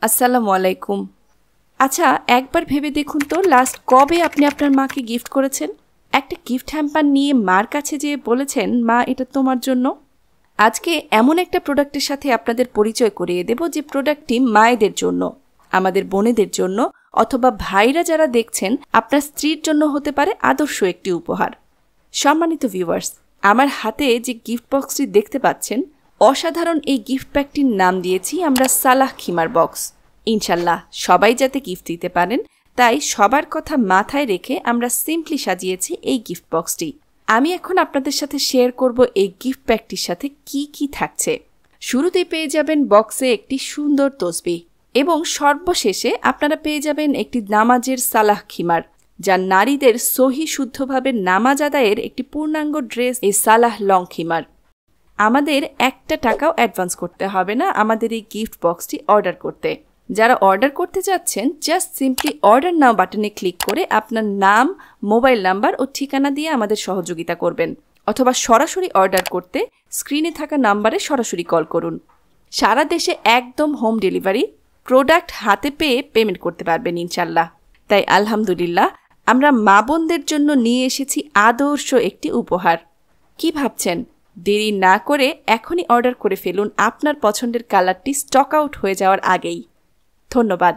আসসালামু আলাইকুম। আচ্ছা, একবার ভেবে দেখুন তো লাস্ট কবে আপনি আপনার মাকে গিফট করেছেন? একটা গিফট হ্যাম্পার নিয়ে মার কাছে যেয়ে বলেছেন, মা এটা তোমার জন্য। আজকে এমন একটা প্রোডাক্টের সাথে আপনাদের পরিচয় করিয়ে দেব যে প্রোডাক্টটি মায়েদের জন্য, আমাদের বোনেদের জন্য, অথবা ভাইরা যারা দেখছেন আপনার স্ত্রীর জন্য হতে পারে আদর্শ একটি উপহার। সম্মানিত ভিউয়ার্স, আমার হাতে যে গিফট বক্সটি দেখতে পাচ্ছেন, অসাধারণ এই গিফট প্যাকটির নাম দিয়েছি আমরা সালাহ খিমার বক্স। ইনশাল্লাহ সবাই যাতে গিফট দিতে পারেন, তাই সবার কথা মাথায় রেখে আমরা সিম্পলি সাজিয়েছি এই গিফট বক্সটি। আমি এখন আপনাদের সাথে শেয়ার করব এই গিফট প্যাকটির সাথে কি কি থাকছে। শুরুতেই পেয়ে যাবেন বক্সে একটি সুন্দর তসবিহ এবং সর্বশেষে আপনারা পেয়ে যাবেন একটি নামাজের সালাহ খিমার, যা নারীদের সহি শুদ্ধভাবে নামাজ আদায়ের একটি পূর্ণাঙ্গ ড্রেস। এই সালাহ লং খিমার আমাদের একটা টাকাও অ্যাডভান্স করতে হবে না আমাদের এই গিফট বক্সটি অর্ডার করতে। যারা অর্ডার করতে যাচ্ছেন, জাস্ট সিম্পলি অর্ডার নাও বাটনে ক্লিক করে আপনার নাম, মোবাইল নাম্বার ও ঠিকানা দিয়ে আমাদের সহযোগিতা করবেন, অথবা সরাসরি অর্ডার করতে স্ক্রিনে থাকা নাম্বারে সরাসরি কল করুন। সারা দেশে একদম হোম ডেলিভারি, প্রোডাক্ট হাতে পেয়ে পেমেন্ট করতে পারবেন ইনশাল্লাহ। তাই আলহামদুলিল্লাহ, আমরা মা বোনদের জন্য নিয়ে এসেছি আদর্শ একটি উপহার। কি ভাবছেন? দেরি না করে এখনই অর্ডার করে ফেলুন আপনার পছন্দের কালারটি স্টক আউট হয়ে যাওয়ার আগেই। ধন্যবাদ।